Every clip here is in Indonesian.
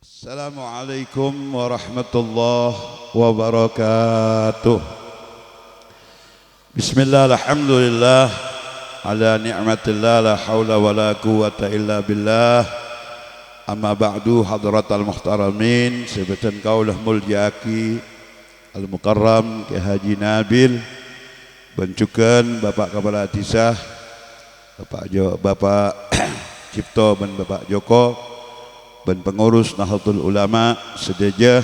Assalamualaikum warahmatullahi wabarakatuh. Bismillah, alhamdulillah, ala ni'matillah, la hawla wa la quwata illa billah. Amma ba'du, hadratal muhtaramin, sebatan kaulah muljaki al-mukarram Ki Haji Nabil bencukan Bapak Kepala Tisah, Bapak Cipto dan Bapak Joko dan pengurus Nahdlatul Ulama sedaja,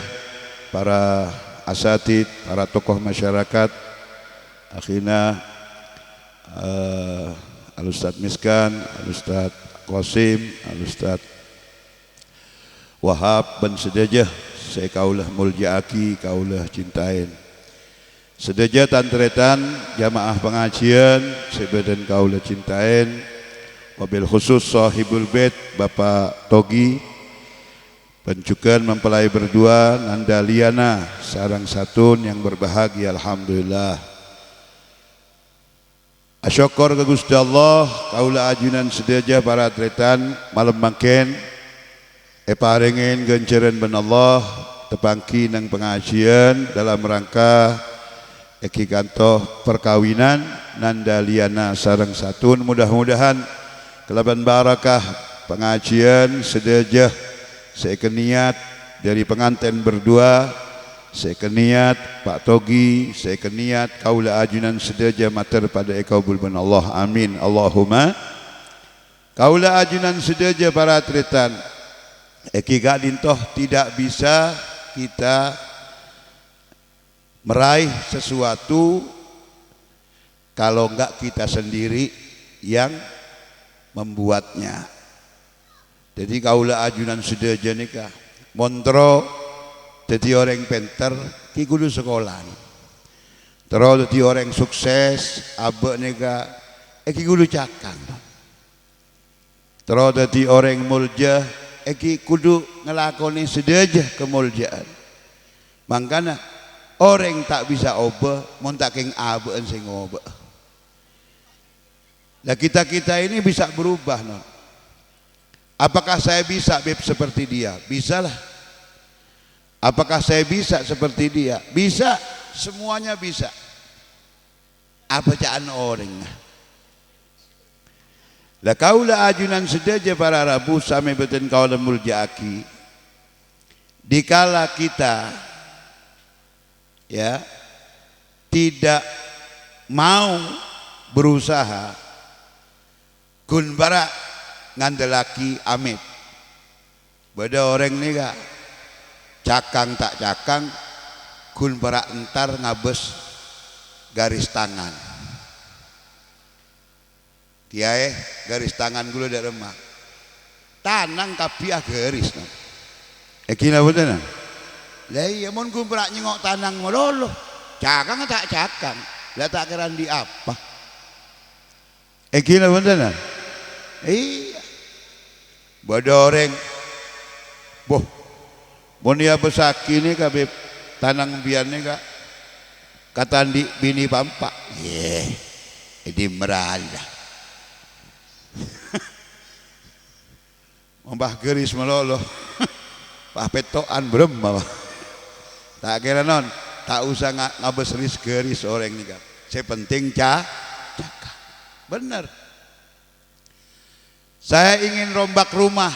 para asatid, para tokoh masyarakat, akhirnya Al-Ustadz Miskan, Al-Ustadz Qasim, Al-Ustadz Wahab dan sedaja, saya kaulah muljaaki, kaulah cintain. Sedaja tantretan jamaah pengajian, sebadan kaulah cintain. Wabil khusus sahibul bait Bapak Togi, pencukan mempelai berdua Nanda Liana sarang satun yang berbahagia, alhamdulillah. Asyukur ke Gusti Allah, kaula ajunan sedaja para atletan malam mangken paringin genceran ben Allah tepangki nang pengajian dalam rangka eki kantoh perkawinan Nanda Liana sarang satun. Mudah-mudahan kelaban barakah pengajian sedaja. Saya keniat dari pengantin berdua, saya keniat Pak Togi, saya keniat kaula ajunan sedaja mater pada ekaubul ben Allah, amin Allahumma. Kaula ajunan sedaja para atletan, eki gadintoh tidak bisa kita meraih sesuatu kalau enggak kita sendiri yang membuatnya. Jadi kaula ajunan sedaja nikah montro jadi orang pinter ki kudu sekolah, terus jadi orang sukses abe nikah ki kudu cakang, terus jadi orang mulja ki kudu ngelakoni sedaja kemuljaan. Makanya orang tak bisa obah mun tak king abeen sing obah. Lah kita ini bisa berubah, no. Apakah saya bisa seperti dia? Bisalah. Apakah saya bisa seperti dia? Bisa, semuanya bisa. Apa caan orang? Lah kaula ajunan sedaja para rabu sami beten kaula muljaaki. Dikala kita ya tidak mau berusaha kun bara ngandelaki amit. Beda orang ni ga cakang tak cakang kun bara entar ngabes garis tangan. Tiae garis tangan gula dari remah. Tanang kapiah garis. Ekina betul kan? Lah iya mun kun bara nyengok tanang melolo. Cakang tak cakang. Lah tak kira di apa? Ekina betul kan? Iya. Bada orang boh monia besaki ni kabeh tanang bian ni kak katandi bini pampak ini merala membah geris melolo pah petoan berem tak kira non tak usah ngabes geris orang ni kak saya penting cakap benar. Saya ingin rombak rumah,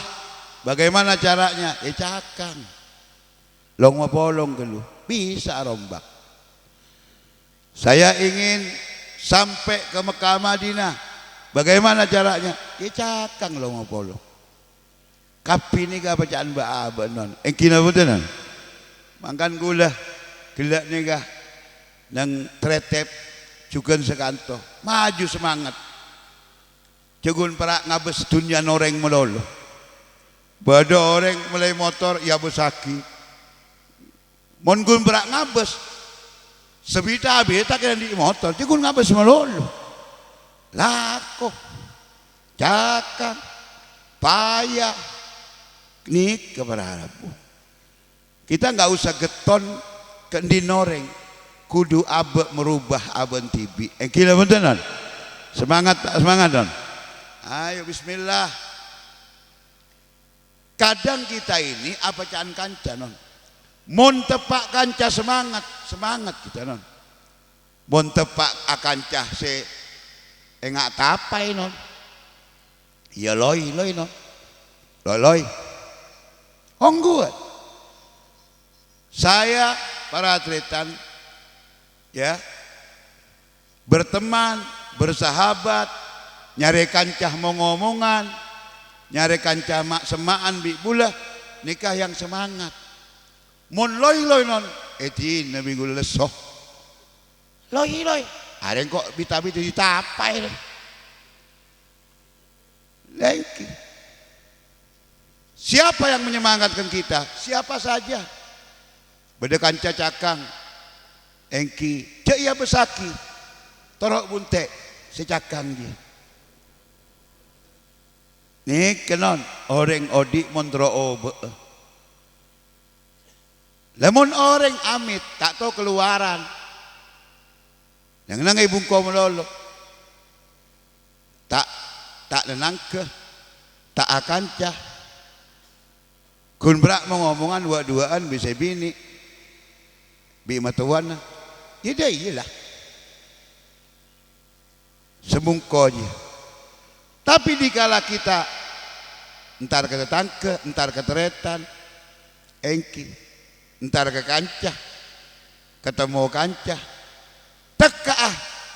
bagaimana caranya? Cakang, long polong kelu, bisa rombak. Saya ingin sampai ke Mekah Madinah, bagaimana caranya? Cakang long polong. Kapi ni ka bacaan baaba non, engkina betul non. Mangkan gula, gelak ni ka, nang tretep, juga sekanto, maju semangat. Jagun para ngabes dunia noreng melolo. Bada orang mulai motor ya besaki. Mon gun para ngabes sebita beta kena di motor. Jagun ngabes melolo. Lako, cakang, payah, nik keberharap. Kita nggak usah geton kendi noreng. Kudu abe merubah aben tibi. Kira betul. Semangat, semangat don. Ayo bismillah. Kadang kita ini apa can kanca non. Mun tepak kanca semangat kita non. Mun tepak kanca se engak tapai non. Ya loi non. Loi. Ongguat. Saya para atletan ya berteman, bersahabat, nyari kancah ngomongan, nyari kancah mak semaan bi bulah nikah yang semangat. Mun loi non eti nabi gula lesoh. Loi. Ada yang kok bita-bita ditapai. Lagi. Siapa yang menyemangatkan kita? Siapa saja. Beda kanca cakang. Engki, cek ia besaki. Torok buntek secakang dia. Nih kenon orang odik montro obe. Lemon orang amit tak tahu keluaran. Yang nang ibu kau melolo. Tak lenang ke, tak akan cah. Kun berak mengomongan dua-duaan bisa bini, bi matuan. Ya iyalah. Semungkonya. Tapi dikala kita entar ke tetangke, entar ke teretan, engki, entar ke kancah, ketemu kancah, teka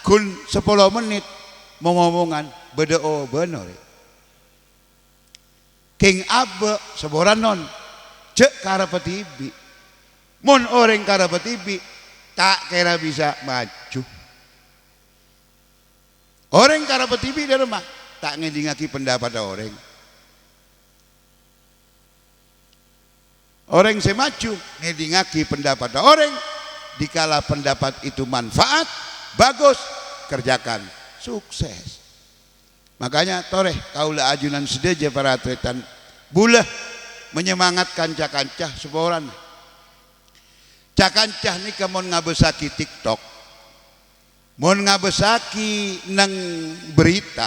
kun 10 menit mengomongan bedeo bener. King abe seboran non cek karapetibi. Mon orang karapetibi tak kira bisa maju. Orang karapetibi di rumah tak ngedingaki pendapat orang. Orang semaju ngedingaki pendapat orang. Dikala pendapat itu manfaat, bagus, kerjakan, sukses. Makanya toreh kaulah ajunan sedeja para atletan bulah menyemangatkan cakancah seboran. Cakancah ni kamon ngabesaki TikTok, mon ngabesaki nang berita,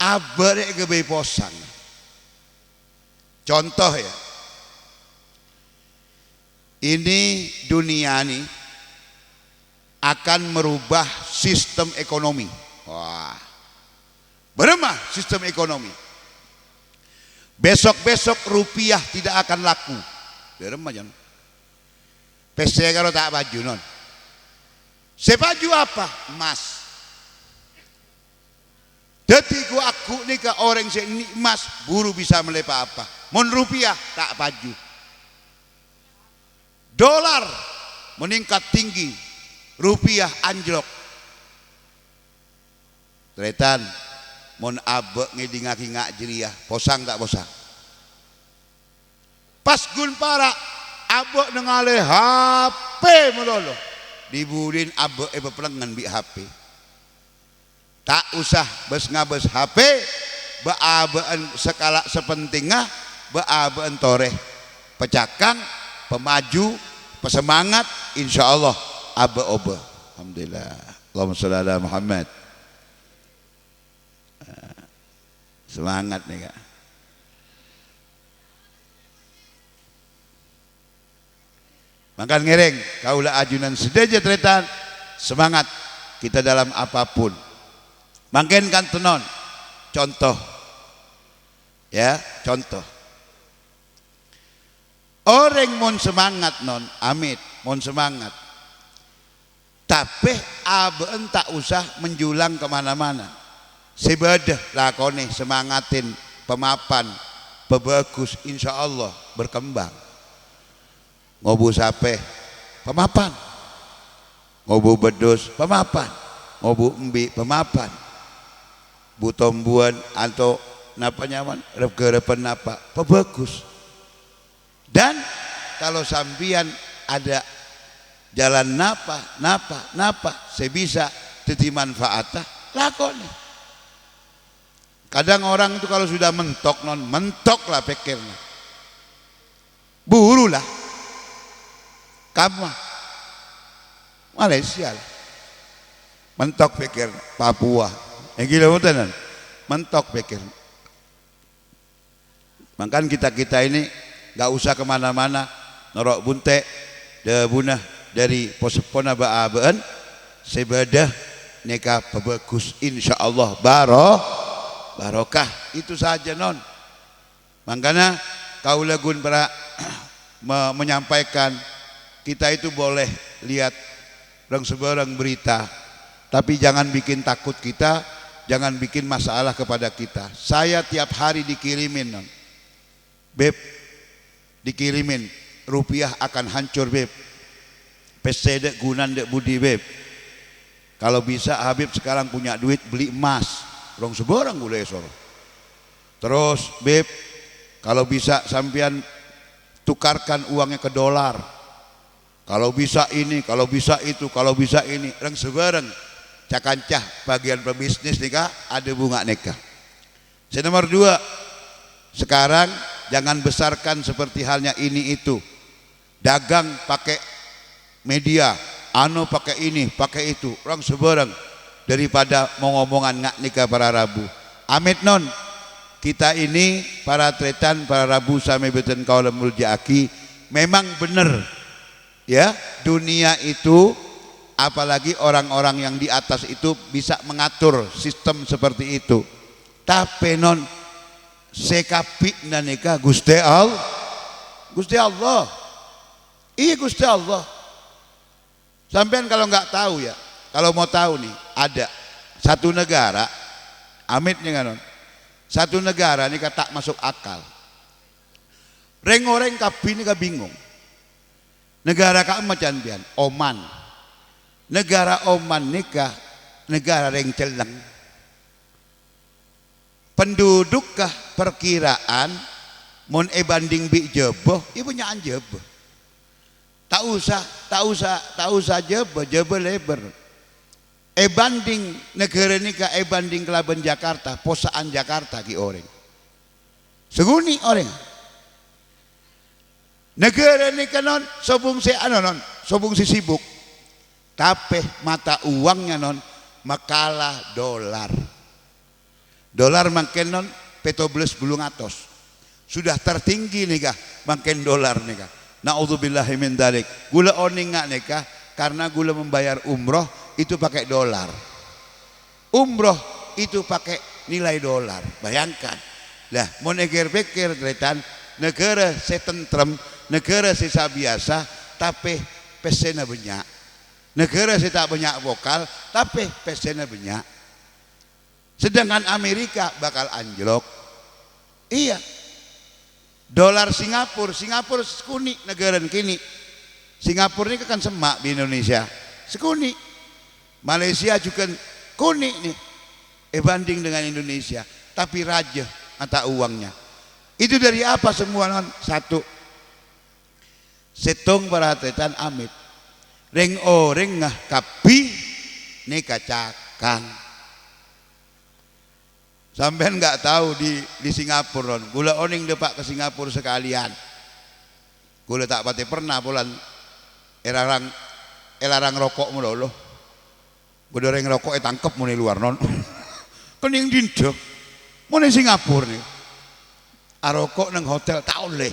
abare gebe posan. Contoh ya, ini dunia ini akan merubah sistem ekonomi. Wah, beremah sistem ekonomi. Besok-besok rupiah tidak akan laku. Beremah jangan. Pese kalau tak baju non. Sebaju apa? Emas. Jadi aku ni ke orang sini emas buru bisa melepa apa? Mon rupiah tak baju. Dolar meningkat tinggi, rupiah anjlok. Tretan, mon abe ngedingaki ngak jeriah, posang tak posang. Pas gun para abe nengale HP melolo, dibulin abe pelengan bi HP. Tak usah bes ngabes HP, beabeen sekala sepentingah, beabeen toreh, pecakang, pemaju, pesemangat, insya Allah abe obe. Alhamdulillah. Allahumma sholli ala Muhammad. Semangat nih kak. Makan ngereng, kaulah ajunan sedeja tretan, semangat kita dalam apapun. Makin kan tenon, contoh, ya contoh. Orang mon semangat non, amit mon semangat. Tapi aben tak usah menjulang kemana-mana. Sebadah lakone semangatin pemapan, pebagus, insya Allah berkembang. Ngobu sape pemapan, ngobu bedus pemapan, ngobu embi pemapan, butombuan atau napa nyaman rep-gerepen napa pebagus. Dan kalau sambian ada jalan napa sebisa teti manfaatah lakone. Kadang orang itu kalau sudah mentok non, mentok lah pikirnya, buru lah, kamu Malaysia lah, mentok pikir Papua, yang gila betul mentok pikir, Makanya kita ini nggak usah kemana-mana norok bunte de bunah dari posepona baabean sebadah nikah bagus insyaallah barokah itu saja non. Makanya kaula gun para menyampaikan kita itu boleh lihat orang sebarang berita, tapi jangan bikin takut kita, jangan bikin masalah kepada kita. Saya tiap hari dikirimin non, beb, dikirimin rupiah akan hancur beb, pesede gunan dek budi beb. Kalau bisa Habib sekarang punya duit beli emas, orang sebarang boleh soro. Terus beb, kalau bisa sampean tukarkan uangnya ke dolar. Kalau bisa ini, kalau bisa itu, kalau bisa ini, orang sebarang cakancah bagian pebisnis nikah ada bunga nikah. Nomor 2, sekarang jangan besarkan seperti halnya ini itu. Dagang pakai media, anu pakai ini, pakai itu, orang sebarang daripada mau ngomongan ngak nikah para Rabu. Amit non, kita ini para tretan, para Rabu sami beten kaula muljaaki memang benar ya, dunia itu apalagi orang-orang yang di atas itu bisa mengatur sistem seperti itu. Tapi non sekapikna nikah Gusti Allah. Gusti Allah. Iya Gusti Allah. Sampean kalau nggak tahu ya, kalau mau tahu nih, ada satu negara, amit nih kan, satu negara nih tak masuk akal. Reng-oreng kapi nih bingung. Negara kak macan pian, Oman. Negara Oman nikah, negara reng celeng. Pendudukkah perkiraan mon banding bi jeboh, ibunya anjeboh. Tak usah jeboh lebar. Banding negara nikah banding kelaban Jakarta, posaan Jakarta ki orang. Seguni orang. Negara nikah non sobung si non, sobung si sibuk. Tapi mata uangnya non makalah dolar. Dolar makin non petobles belum atos. Sudah tertinggi nikah makin dolar nikah. Naudzubillahi min dzalik. Gula oning nggak nikah karena gula membayar umroh itu pakai dolar. Umroh itu pakai nilai dolar. Bayangkan. Lah mau pikir tretan negara setentrem, negara sisa biasa tapi pesena banyak. Negara sih tak banyak vokal tapi pesena banyak. Sedangkan Amerika bakal anjlok. Iya. Dolar Singapura sekuni negara kini. Singapura ini kan semak di Indonesia. Sekuni. Malaysia juga kuni nih. Banding dengan Indonesia, tapi raja mata uangnya. Itu dari apa semua non? Satu. Setong para tretan amit. Reng orang ngah kapi nikah cakang. Sampean nggak tahu di Singapura non. Gula oning depak ke Singapura sekalian. Gula tak pati pernah bulan elarang rokok mulu loh. Bedoreng rokok tangkep muni luar non. Kening dinjo. Muni Singapura nih. Arokok nang hotel tak oleh.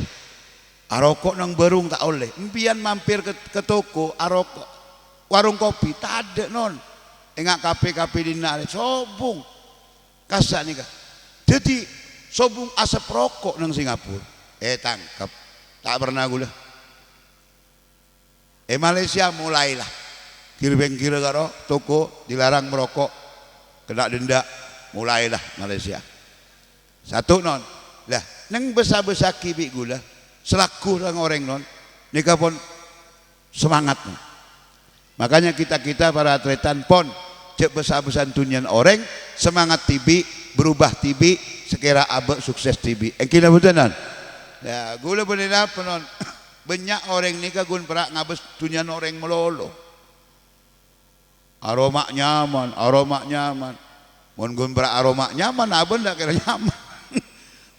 Arokok nang berung tak oleh. Impian mampir ke toko arokok warung kopi tak ada non. Engak kafe di nare sobung kasak nih kak. Jadi sobung asap rokok nang Singapura. Tangkep tak pernah gula. Malaysia mulailah kira-kira karo toko dilarang merokok kena denda, mulailah Malaysia. Satu non lah neng besar-besar kibik gula selaku orang non nikah pun semangat non. Makanya kita para atletan pon cek besar-besar tunyan orang semangat tibi berubah tibi sekira abek sukses tibi. Kira betul non ya gula boleh apa non banyak orang nikah gun perak ngabes tunyan orang melolo aroma nyaman mun gun perak aroma nyaman abon tak kira nyaman.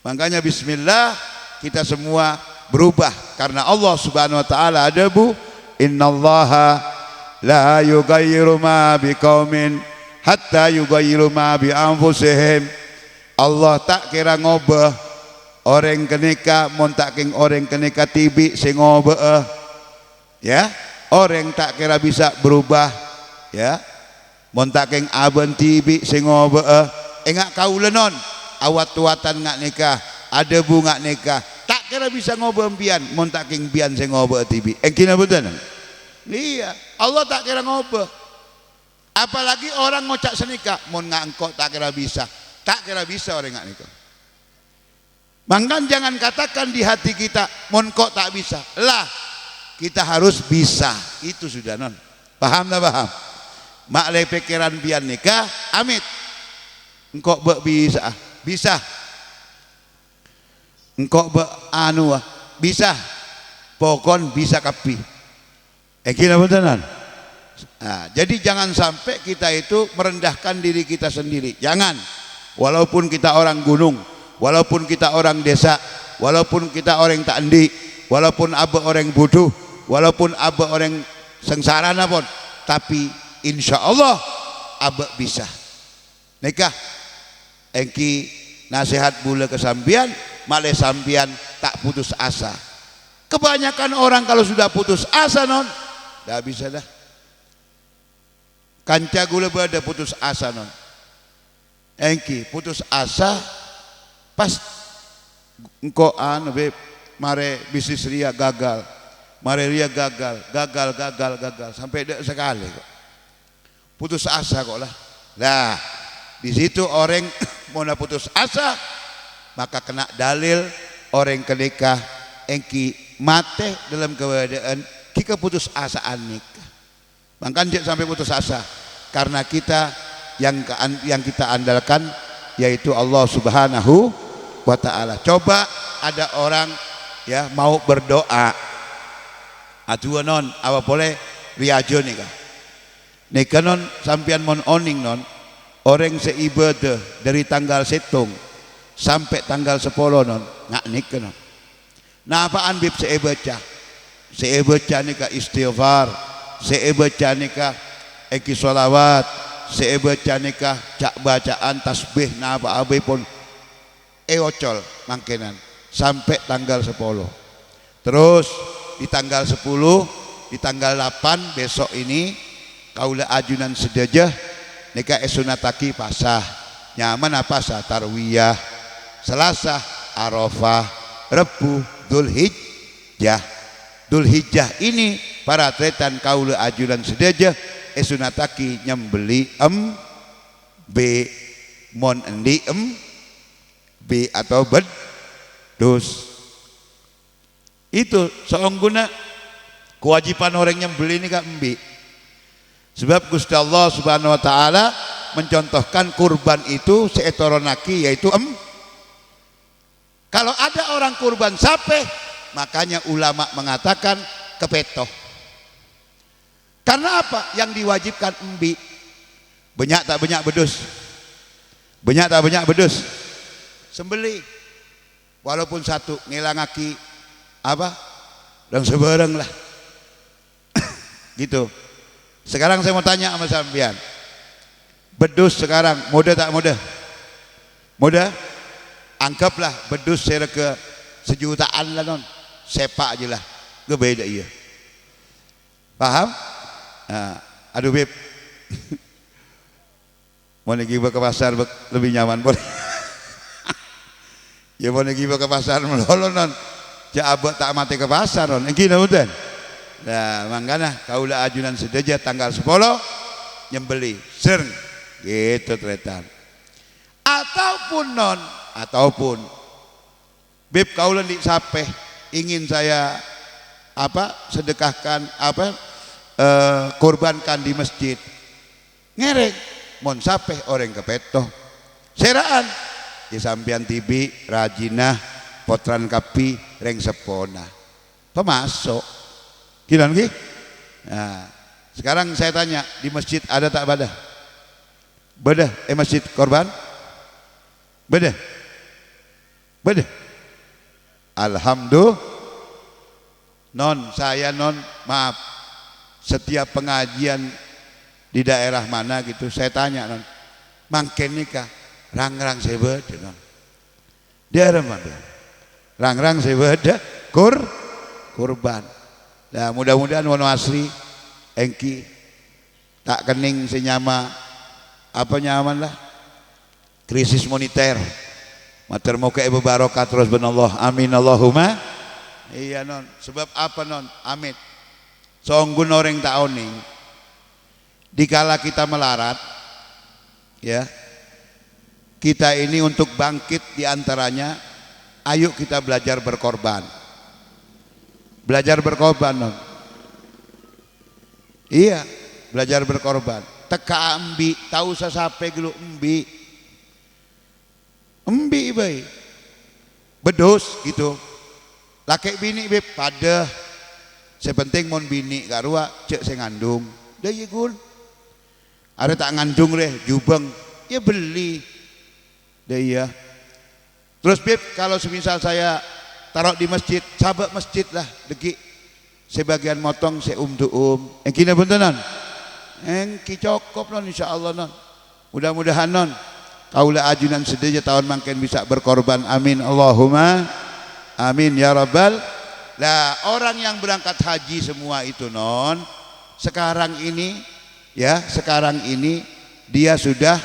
Makanya bismillah kita semua berubah karena Allah Subhanahu wa taala ada bu innallaha la yughayyiru ma biqaumin hatta yughayyiru ma bi anfusihim. Allah tak kira ngobah orang kenika montaking orang kenika tibi sing ya, orang tak kira bisa berubah ya, montaking aben tibi sing engak kaulenon awat tuatan ngak nikah ada bunga nikah tak kira bisa ngobempian montaking bian sing tibi engkina betul. Iya, Allah tak kira ngobe. Apalagi orang ngocak senika, mon ngangkok tak kira bisa orang ngak nikah. Mangkan jangan katakan di hati kita, mon kok tak bisa. Lah, kita harus bisa. Itu sudah non. Paham tak paham? Mak le pikiran bian nikah, amit. Engkok bisa, bisa. Engkok bisa. Pokon bisa kapi. Kira betul. Nah, jadi jangan sampai kita itu merendahkan diri kita sendiri. Jangan. Walaupun kita orang gunung, walaupun kita orang desa, walaupun kita orang tak endi, walaupun abe orang butuh, walaupun abe orang sengsara pun, tapi insya Allah abe bisa. Nikah. Engki nasihat bula kesampian, male sampian tak putus asa. Kebanyakan orang kalau sudah putus asa non, dah bisa dah. Kanca gula pada putus asa non. Engki putus asa pas engko mare bisnis ria gagal. Mare ria gagal sampai dek sekali kok. Putus asa kok lah. Nah, di situ orang mau putus asa maka kena dalil orang kenikah engki mate dalam keadaan kita putus asaan nikah. Makanya sampai putus asa karena kita yang kita andalkan yaitu Allah Subhanahu wa taala. Coba ada orang ya mau berdoa. Aduh non apa boleh riajo nikah. Nikah non sampian mon oning non orang seibadah dari tanggal setung sampai tanggal 10 non ngak nikah non. Nah apaan bib seebaca nikah istighfar, seebaca nikah eki sholawat, seebaca nikah cak bacaan tasbih nah apa abai pun ocol mangkenan sampai tanggal 10. Terus di tanggal 10 di tanggal 8 besok ini kaula ajunan sedajah nikah esunataki pasah nyaman apa pasah tarwiyah Selasa Arafah Rebu Dzulhijjah ini para tretan kaula ajunan sedajah esunataki nyembeli b mon endi b atau bedus itu seongguna kewajiban orang nyembeli ini kan embi sebab Gusti Allah Subhanahu wa taala mencontohkan kurban itu seetoronaki yaitu kalau ada orang kurban sape makanya ulama mengatakan kepetoh. Karena apa? Yang diwajibkan embi. Banyak tak banyak bedus. Banyak tak banyak bedus. Sembeli. Walaupun satu ngilangaki apa? Dan sebarang lah. Gitu. Sekarang saya mau tanya sama sampean. Bedus sekarang mudah tak mudah? Mudah? Anggaplah bedus sereke sejutaan lah non. Sepak aja lah. Beda iya. Paham? Nah, aduh beb. Mau pergi ke pasar lebih nyaman boleh. Ya mau pergi ke pasar melolong non. Ja abot tak mati ke pasar non. Gini udah. Nah, makanya kaula ajunan sedaja tanggal 10 nyembeli sering gitu tretan. Ataupun beb kaula di sape ingin saya sedekahkan korbankan di masjid ngerek mon sape orang kepetoh seraan di sampian tibi rajinah potran kapi reng sepona pemasok kiran ki. Nah, sekarang saya tanya di masjid ada tak beda masjid korban beda alhamdulillah non saya non maaf setiap pengajian di daerah mana gitu saya tanya non mangken nikah rang-rang sebet non daerah mana Rang-rang sebeda kurban. Nah, mudah-mudahan wono asri engki tak kening senyama apa nyaman lah krisis moneter mater moga ibu barokah terus benallah amin Allahumma iya non sebab apa non amit songgun orang tak oning dikala kita melarat ya kita ini untuk bangkit diantaranya ayo kita belajar berkorban non iya belajar berkorban teka ambi tahu sasape gelu embi baik bedos gitu laki bini beb pada sepenting mon bini karua cek saya ngandung dah ya gun ada tak ngandung deh jubeng ya beli dah ya terus beb kalau semisal saya taruh di masjid sahabat masjid lah deki sebagian motong saya yang kini bentenan engki cokop non insyaallah non mudah-mudahan non kaulah ajunan sedaja tahun makin bisa berkorban amin Allahumma amin ya rabbal lah orang yang berangkat haji semua itu non sekarang ini dia sudah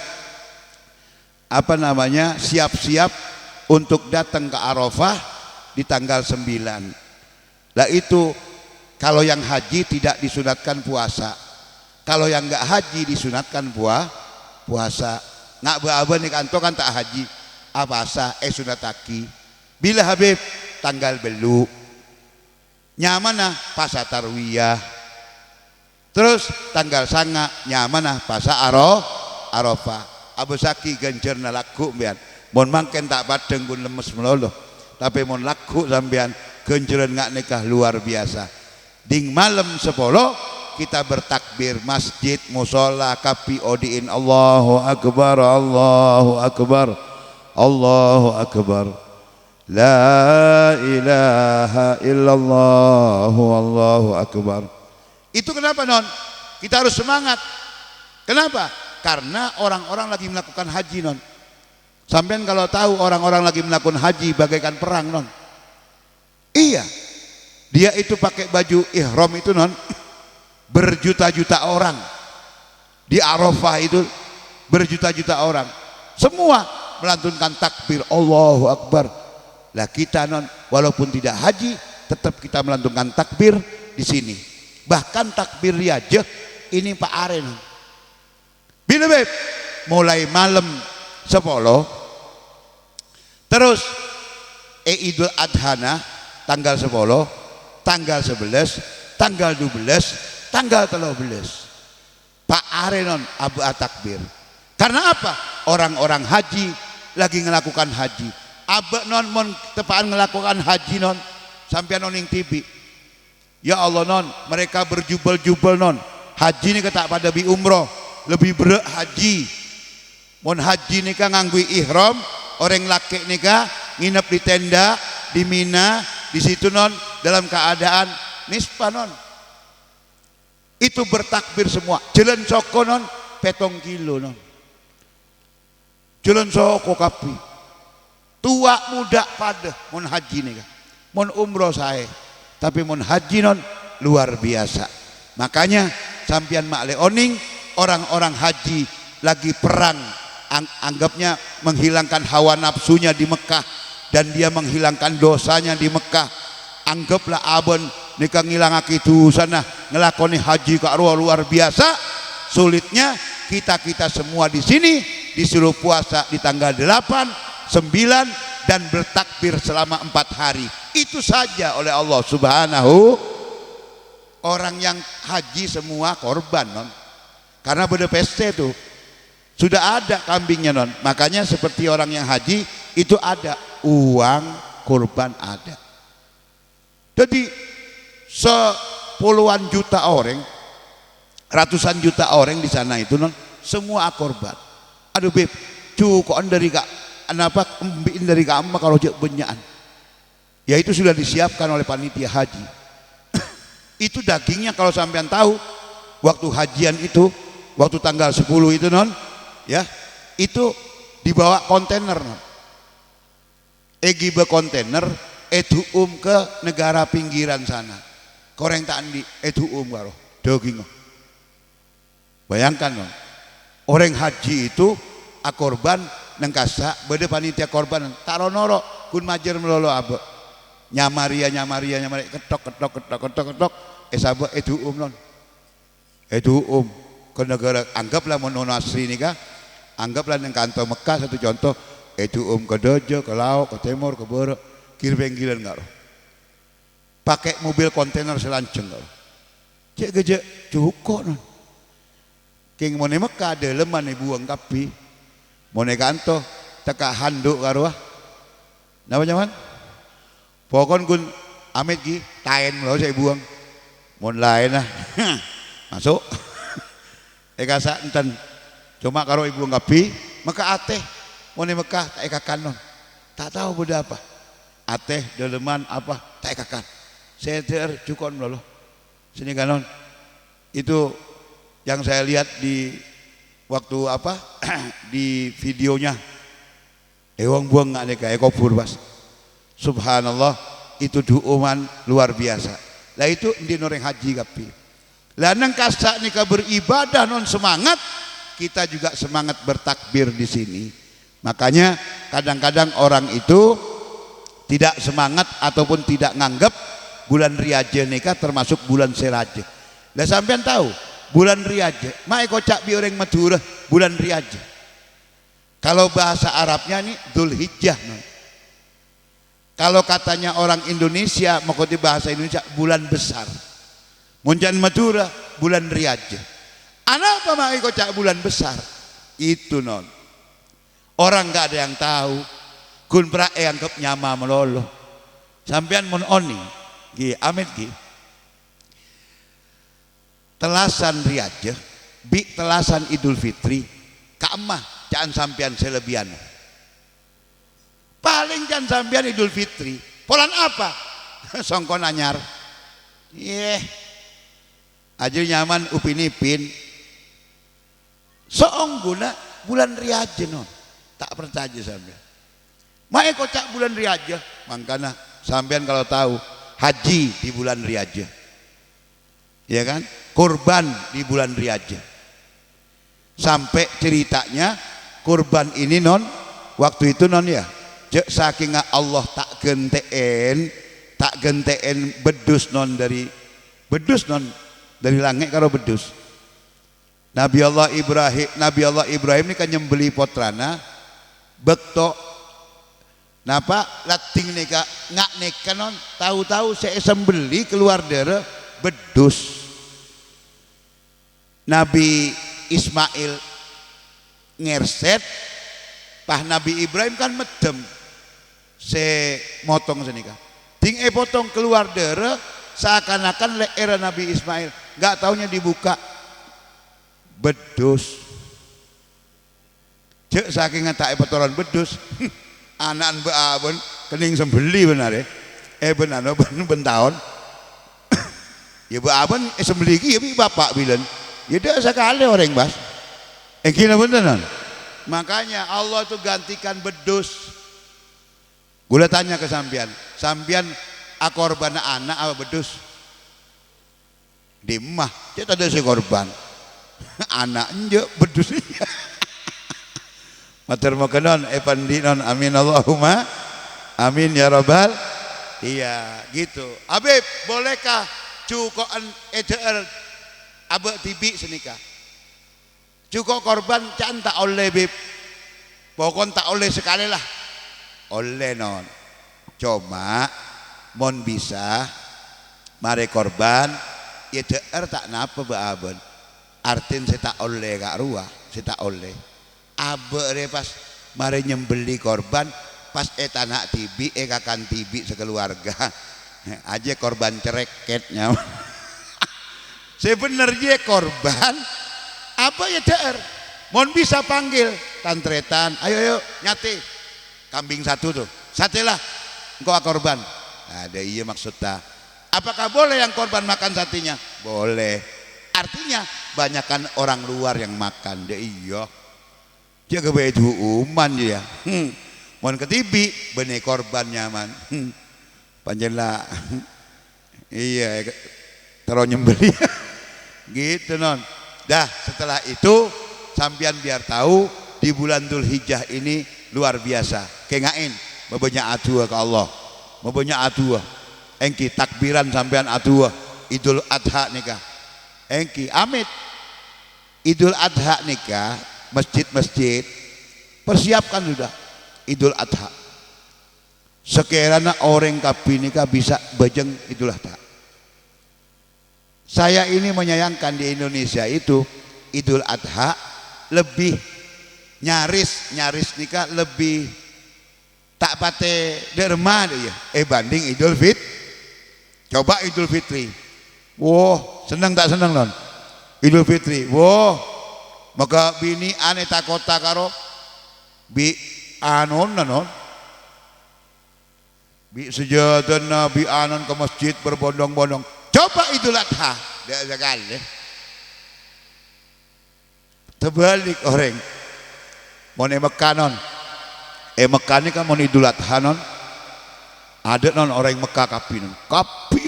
apa namanya siap-siap untuk datang ke Arafah di tanggal 9 lah itu kalau yang haji tidak disunatkan puasa kalau yang enggak haji disunatkan puasa nggak berapa nih kantor kan tak haji puasa sunataki bila Habib tanggal belu nyamanah pasa tarwiyah terus tanggal sanga nyamanah pasa Arafah Abu Saki gencerna laku mbian mon mangken tak badeng pun lemes meloloh tapi mon laku sampean genceran nggak nikah luar biasa ding malam 10 kita bertakbir masjid musola kapi odiin Allahu akbar Allahu akbar Allahu akbar la ilaha illallah Allahu akbar itu kenapa non kita harus semangat kenapa karena orang-orang lagi melakukan haji non sampean kalau tahu orang-orang lagi melakukan haji bagaikan perang non iya dia itu pakai baju ihram itu non berjuta-juta orang di Arafah itu berjuta-juta orang semua melantunkan takbir Allahu Akbar lah kita non walaupun tidak haji tetap kita melantunkan takbir di sini bahkan takbir aja ini Pak Aren bila beb mulai malam 10 terus Idul Adha tanggal 10 tanggal 11 tanggal 12 tanggal 13 Pak Arenon Abu Atakbir karena apa orang-orang haji lagi melakukan haji Abu non mon tepaan melakukan haji non sampai noning TV ya Allah non mereka berjubel-jubel non haji ini ketak pada bi umroh lebih berat haji mon haji nikah nganggui ihram orang laki nikah nginep di tenda di Mina di situ non dalam keadaan nispa non itu bertakbir semua jalan soko non petong kilo non jalan soko kapi tua muda pada mon haji nih mon umroh saya tapi mon haji non luar biasa makanya sampian makle oning orang-orang haji lagi perang anggapnya menghilangkan hawa nafsunya di Mekah dan dia menghilangkan dosanya di Mekah anggaplah abon nikah ngilangake itu sana ngelakoni haji ke luar biasa sulitnya kita semua di sini disuruh puasa di tanggal 8, 9 dan bertakbir selama 4 hari itu saja oleh Allah Subhanahu orang yang haji semua korban non karena pada peste itu sudah ada kambingnya non makanya seperti orang yang haji itu ada uang kurban ada jadi sepuluhan juta orang ratusan juta orang di sana itu non semua korban aduh beb cukup dari kak kenapa embiin dari kamu kalau jek benyaan ya itu sudah disiapkan oleh panitia haji itu dagingnya kalau sampean tahu waktu hajian itu waktu tanggal 10 itu non ya itu dibawa kontainer non gibe kontainer Edu ke negara pinggiran sana. Koreng tak andi edu karo daging. Bayangkan no. Orang haji itu akorban nang kasa bede panitia korban taronoro kun majer melolo abe. Nyamaria ketok sabe edu non. Edu ke negara anggaplah mono asri nikah. Anggaplah nang kantor Mekah satu contoh edu ke Dojo, ke Laok, ke Timur, ke Boro. Kiri penggilan nggak loh, pakai mobil kontainer selanceng nggak loh, cek gejek cukup non, king mau Mekah ada leman ibu buang kapi, mau kanto teka handuk karuah, nama nyaman, pokon kun amit gi tain lo saya buang, mau lain lah, masuk, kasa enten, cuma karo ibu buang kapi, maka ateh, mau Mekah tak ekakan non, tak tahu beda apa. Ateh daleman apa tak kakan saya cukon loh sini kanon itu yang saya lihat di waktu apa di videonya wong buang nggak nih kubur bas subhanallah itu duuman luar biasa lah itu di noreng haji kapi lah nang kasak nika beribadah non semangat kita juga semangat bertakbir di sini makanya kadang-kadang orang itu tidak semangat ataupun tidak nganggap bulan Riyajah nikah termasuk bulan Seraja. Lah sampean tahu bulan Riyajah, mae kocak bi orang Madura bulan Riyajah. Kalau bahasa Arabnya nih Dzulhijjah. Kalau katanya orang Indonesia mengikuti bahasa Indonesia bulan besar. Muncan Madura bulan Riyajah. Ana apa mae kocak bulan besar? Itu non. Orang nggak ada yang tahu. Kun pra anggap nyama melolo sampean mon oni gi amit gi telasan Riyajah bi telasan Idul Fitri kamah jangan sampean selebihan paling jangan sampean Idul Fitri polan apa songkon anyar aja nyaman upin ipin soong guna bulan Riyajah non tak percaya sampean mae kocak bulan Riyajah makanya sampean kalau tahu haji di bulan Riyajah ya kan kurban di bulan Riyajah sampai ceritanya kurban ini non waktu itu non ya saking Allah tak genteen bedus non dari langit karo bedus Nabi Allah Ibrahim ini kan nyembeli potrana bekto napa lating neka ngak neka non tahu-tahu saya sembeli keluar darah bedus Nabi Ismail ngerset pah Nabi Ibrahim kan medem se motong senika ting potong keluar darah seakan-akan era Nabi Ismail nggak taunya dibuka bedus cek saking tak potoran bedus anak beabon kening sembeli benar ya benar tahun ya beabon sembeli ya bapak bilang ya dah sekali orang bas kira beneran makanya Allah tuh gantikan bedus gula tanya ke sampian akorban anak apa bedus di emah dia tak ada si korban anak enjak bedus matur makanon epandinon amin Allahumma amin ya rabbal iya gitu Habib bolehkah cukoan EDR abe tibi senika cukok korban can tak oleh bib pokon tak oleh sekali lah oleh non cuma mon bisa mare korban EDR tak napa beaben artin saya tak oleh kak ruah saya tak oleh abe pas mari nyembeli korban pas tanak tibi kakan tibi sekeluarga aja korban cereketnya sebenarnya korban apa ya der mohon bisa panggil tantretan ayo nyate kambing satu tuh satelah engkau korban ada iya maksudnya apakah boleh yang korban makan satinya boleh artinya banyakkan orang luar yang makan deh iya jaga baju uman ya mohon ketibi benih korban nyaman panjenlah iya terus nyembeli gitu non. Dah setelah itu sampean biar tahu di bulan Dzulhijjah ini luar biasa. Kengain mempunyai adua ke Allah, mempunyai adua. Engki takbiran sampean adua Idul Adha nikah. Engki amit Idul Adha nikah masjid-masjid persiapkan sudah Idul Adha. Sekiranya orang kapi nikah bisa bajeng Idul Adha. Saya ini menyayangkan di Indonesia itu Idul Adha lebih nyaris nikah lebih tak pate derma ya banding Idul Fitri. Coba Idul Fitri, wow seneng tak seneng non Idul Fitri, wow maka bini aneta kota karo bi anon non bi sejatana bi anon ke masjid berbondong-bondong. Coba Idul Adha dia sekali terbalik orang mau Mekah non Mekah ini kan mau Idul Adha non ada non orang Mekah kapi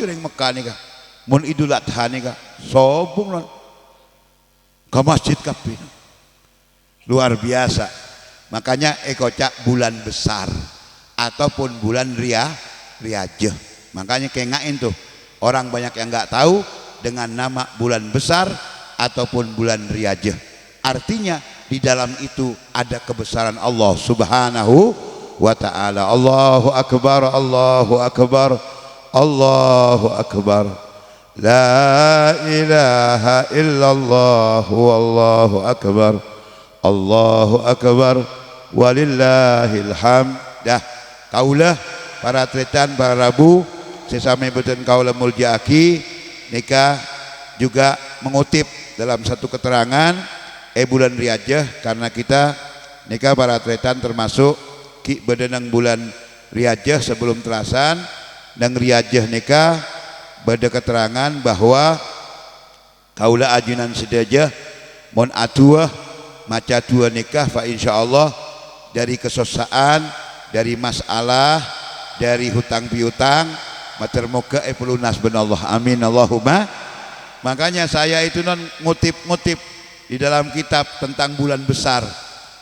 orang Mekah nih kak mau Idul Adha nih kak sobung non ke masjid kapi luar biasa. Makanya ekocak bulan besar ataupun bulan Riyajah. Makanya kengain tuh orang banyak yang nggak tahu dengan nama bulan besar ataupun bulan Riyajah. Artinya di dalam itu ada kebesaran Allah Subhanahu wa ta'ala. Allahu akbar, Allahu akbar, Allahu akbar. La ilaha illallah wallahu akbar. Allahu akbar walillahil hamd. Dah kaulah para tretan para rabu sesame beten kaulah muljaaki nikah juga mengutip dalam satu keterangan bulan Riyajah karena kita nikah para tretan termasuk ki bedenang bulan Riyajah sebelum terasan dan Riyajah nikah beda keterangan bahwa kaulah ajunan sedajah mon atuah maca dua nikah fa insyaallah dari kesosaan dari masalah dari hutang piutang matermoga pelunas benallah amin Allahumma. Makanya saya itu non ngutip di dalam kitab tentang bulan besar.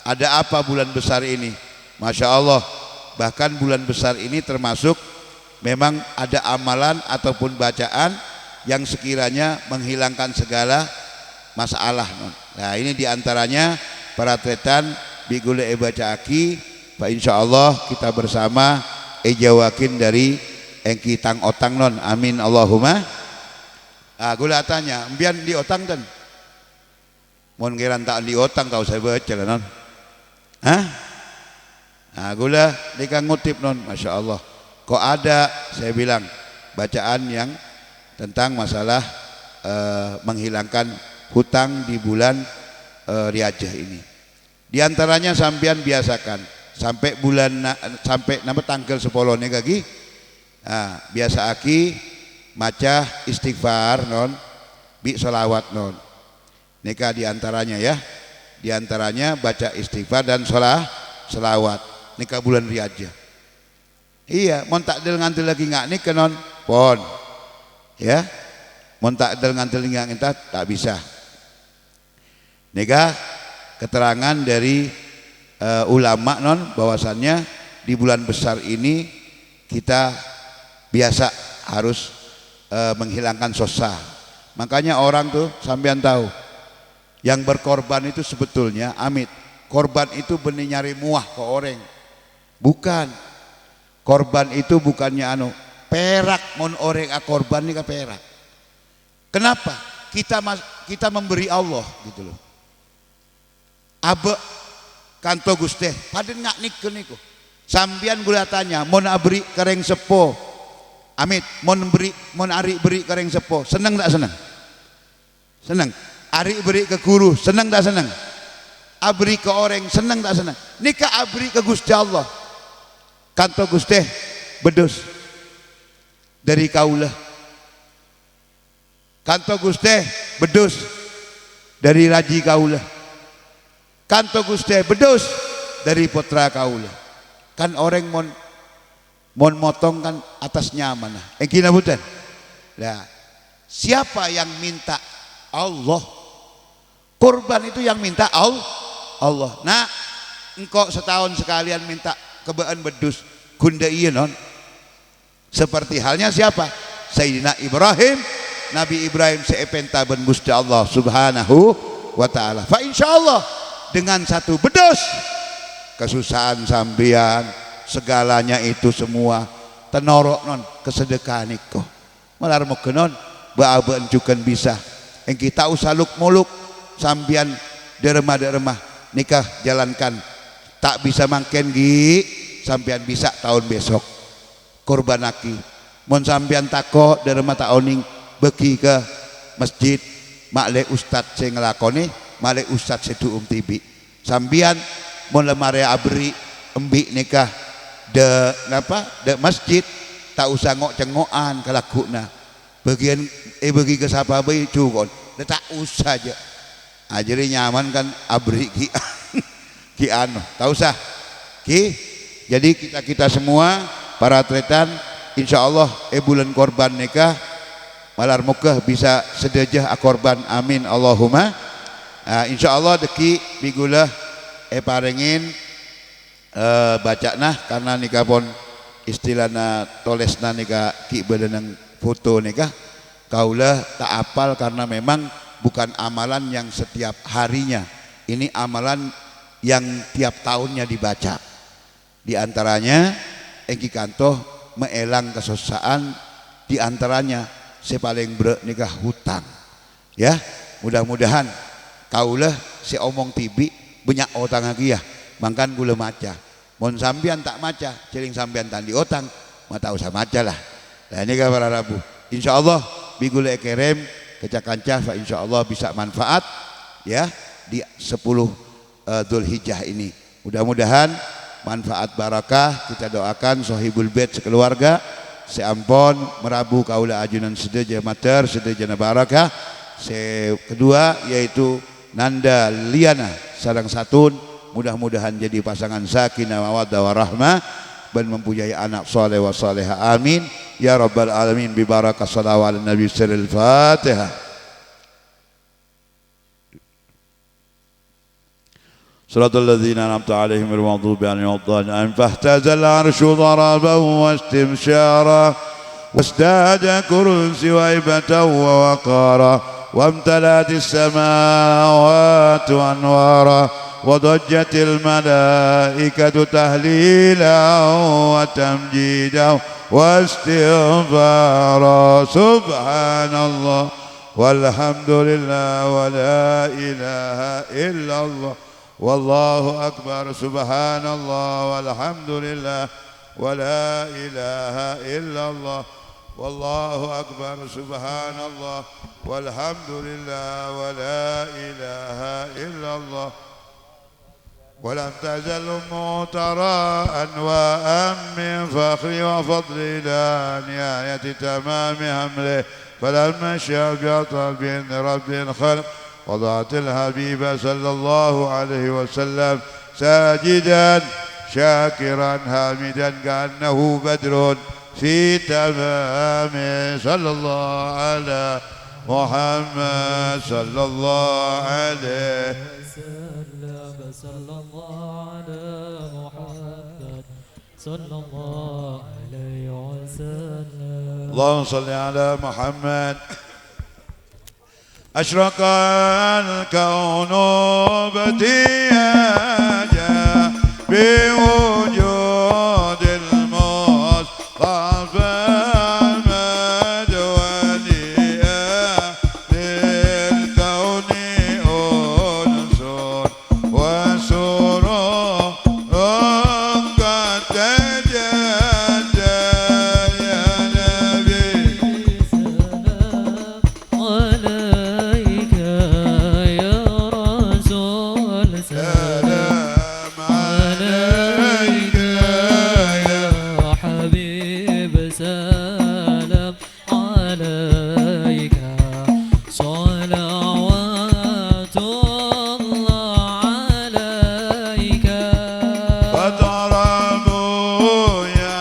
Ada apa bulan besar ini? Masya Allah, bahkan bulan besar ini termasuk memang ada amalan ataupun bacaan yang sekiranya menghilangkan segala masalah non. Nah ini diantaranya para tretan bigule bacaaki Pak insya Allah kita bersama jawakin dari engki tang otang non amin Allahumma. Gula tanya mbian di otang kan mon ngiran tak di otang tahu saya baca lah non gula dikang ngutip non Masya Allah kok ada saya bilang bacaan yang tentang masalah menghilangkan hutang di bulan Riyajah ini. Di antaranya sampean biasakan sampai bulan sampai nama tanggal 10 nih kaki biasa aki maca istighfar non bi solawat non nikah diantaranya ya diantaranya baca istighfar dan solawat nikah bulan Riyajah. Iya mon takdil ngantil lagi nggak nikah non pon ya mon takdil ngantil nggak entah tak bisa nikah. Keterangan dari ulama non bahwasannya di bulan besar ini kita biasa harus menghilangkan sosa. Makanya orang tuh sampean tahu yang berkorban itu sebetulnya amit korban itu benih nyari muah ke orang bukan korban itu bukannya perak mon orang korban ini ke perak. Kenapa kita memberi Allah gitu loh. Abe kanto Guste paden ngak niku niku sambian gula tanya mon abri kereng sepo amit mon ari beri kereng sepo seneng tak seneng seneng ari beri ke guru seneng tak seneng abri ke orang seneng tak seneng nikah abri ke Gusti Allah kanto Guste bedus dari kaulah kanto Guste bedus dari raji kaulah kanto Guste bedus dari putra kaula kan orang mon Mon motong kan atasnya mana? Kina bukan? Nah, siapa yang minta? Allah. Kurban itu yang minta Allah. Nah, engkau setahun sekalian minta kebaan bedus gunda iya non. Seperti halnya siapa? Sayyidina Ibrahim. Nabi Ibrahim seepenta ben Gusti Allah Subhanahu wa taala. Fa insyaallah dengan satu bedus kesusahan sambian segalanya itu semua tenorok non kesedekahan iko. Malar mokenon baabeun cukeun bisa. Yang kita usaluk muluk sambian deremah-deremah nikah jalankan tak bisa mangken gi sambian bisa tahun besok korbanaki mon sambian tako deremah taoning beki ke masjid makle ustad saya ngelakoni makle ustad sedu tibi sambian mon lemare abri embi nikah de masjid tak usah ngok cengokan kalakuna bagian bagi ke sapa bae cugon tak usah aja jadi nyaman kan abri ki anu tak usah ki jadi kita semua para atletan insyaallah bulan korban nikah malar mukah bisa sedejah korban amin Allahumma insyaallah deki bigulah parengin baca nah karena nikah pun istilahna tolesna nikah ki belenang foto nikah kaulah tak apal karena memang bukan amalan yang setiap harinya ini amalan yang tiap tahunnya dibaca di antaranya engki kantoh meelang kesosaan di antaranya sepaling nikah hutang ya mudah-mudahan kaulah si omong tibi banyak otang lagi ya mangkan gula maca mon sambian tak maca celing sambian tandi otang mata usah maca lah nah ini para rabu insyaallah bigula ekerem kecak-kancah insyaallah bisa manfaat ya di 10 Dzulhijjah ini mudah-mudahan manfaat barakah kita doakan sohibul bait sekeluarga seampon merabu kaula ajunan sedeja mater sedeja barakah kedua yaitu Nanda Liana sareng satun mudah-mudahan jadi pasangan sakinah mawaddah warahmah dan mempunyai anak soleh wa salihah amin ya rabbal alamin bi barakah shalawat nabi sirril fatihah. صراط الذين أنعمت عليهم غير المغضوب عليهم ولا الضالين فاهتز العرش ضربا واستبشارا وازداد كرسي وهيبة ووقارا وامتلأت السماوات أنوارا وضجت الملائكة تهليلا وتمجيدا واستغفارا سبحان الله والحمد لله ولا إله إلا الله والله أكبر سبحان الله والحمد لله ولا إله إلا الله والله أكبر سبحان الله والحمد لله ولا إله إلا الله ولم تزل معترى أنواء من فخر وفضل إلى نهاية تمام حمله فلما شاء بطلب رب الخلق وضعت الحبيب صلى الله عليه وسلم ساجدا شاكرا حامدا كأنه بدر في تمام صلى الله على محمد صلى الله عليه وسلم صلى الله على محمد صلى الله عليه وسلم اللهم صل على محمد أشرق الكون بتياجا بوجود المصطفى أحمد وليا للكون أنصر وسرور قد تجدد يا نبي وضربوا يا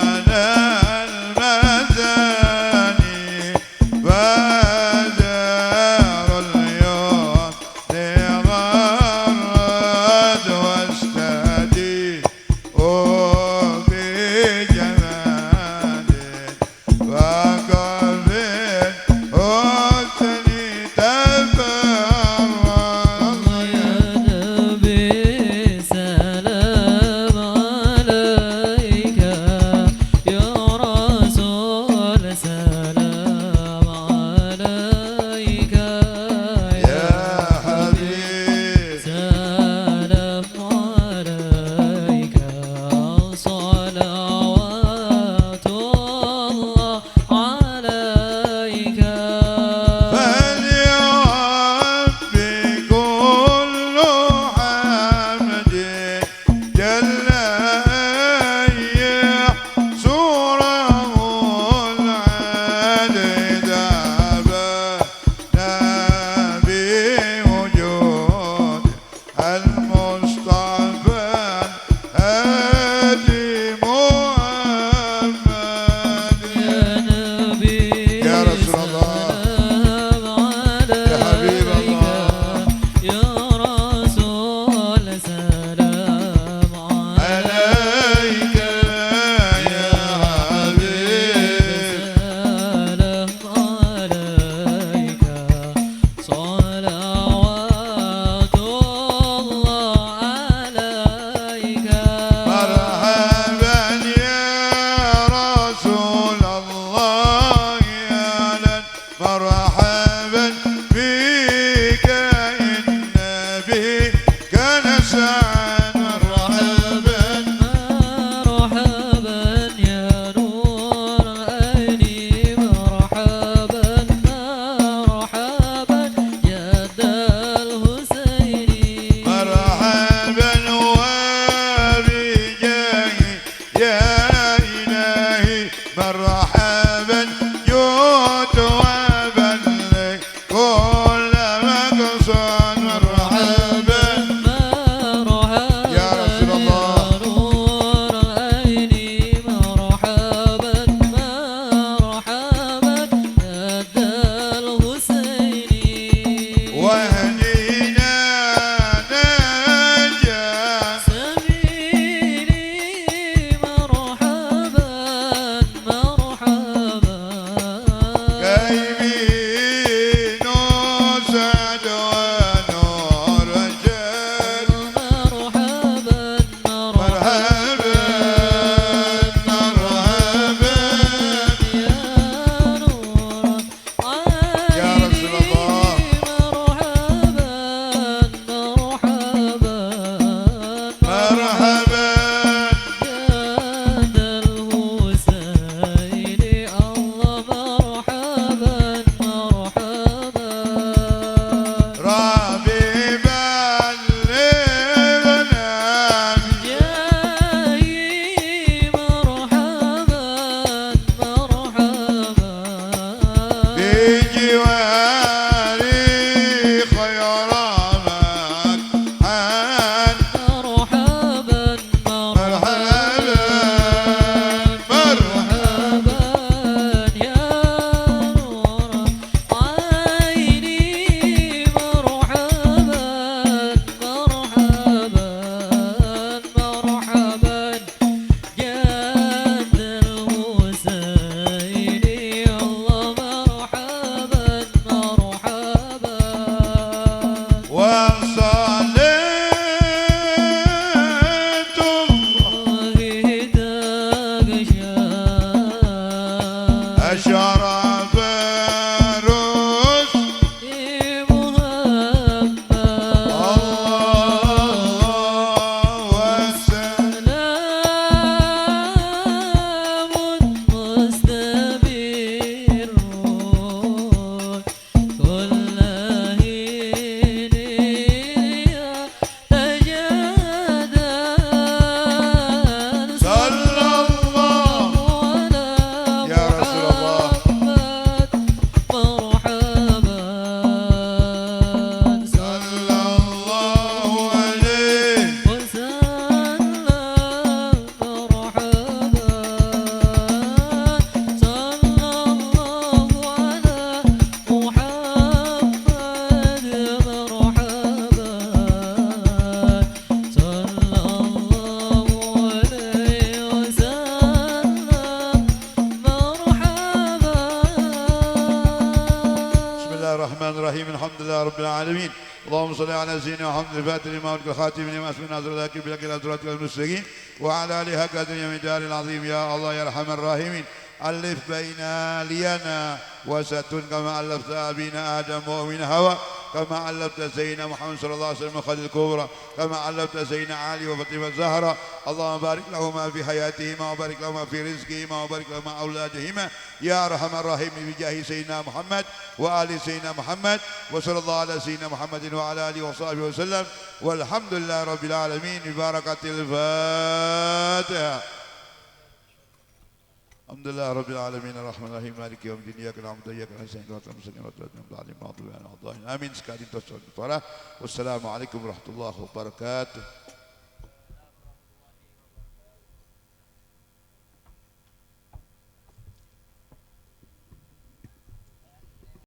مرحبا جود وبلغ كل مقصود مرحبا يا رسول الله نور عيني مرحبا مرحبا جد الحسيني واهدينا نجاة سبيلي مرحبا مرحبا كيمين وسعد ونور جد مرحبا مرحبا مرحبا يا نور يا رسول الله مرحبا مرحبا مرحبا جاد الحسين الله مرحبا مرحبا ربي بلغنا جاي مرحبا مرحبا بجواري خير مكحل مرحبا مرحبا مرحبا يا نور عيني مرحبا مرحبا مرحبا جاد الحسين الله مرحبا مرحبا وصليت الله أشرف الرسل الله وسلم صلى الله يا رسول الله صلى الله عليه بسم الله الرحمن الرحيم الحمد لله رب العالمين اللهم صل على سيدنا محمد الفاتح لما أغلق الخاتم لما أسمى ناصر الحق بالحق الأسرات المستقيم وعلى آله حق قدر المقدار العظيم يا الله يا أرحم الراحمين ألف بين لينا وستن كما ألفت أبينا آدم ومن هوى كما علمت سيدنا محمد صلى الله عليه وسلم خد الكبرى كما علمت سيدنا علي وفاطمة الزهراء اللهم بارك لهما في حياتهما وبارك لهما في رزقهما وبارك لهما أولادهما يا أرحم الراحمين بجاه سيدنا محمد وآل سيدنا محمد وصلى الله على سيدنا محمد وعلى آله وصحبه وسلم والحمد لله رب العالمين ببركة الفاتحة. الحمد لله رب العالمين الرحمن الرحيم مالك يوم الدين اياك نعبد واياك نستعين اهدنا الصراط المستقيم صراط الذين انعمت عليهم غير المغضوب عليهم ولا الضالين امين. Sekali والسلام عليكم ورحمه الله وبركاته.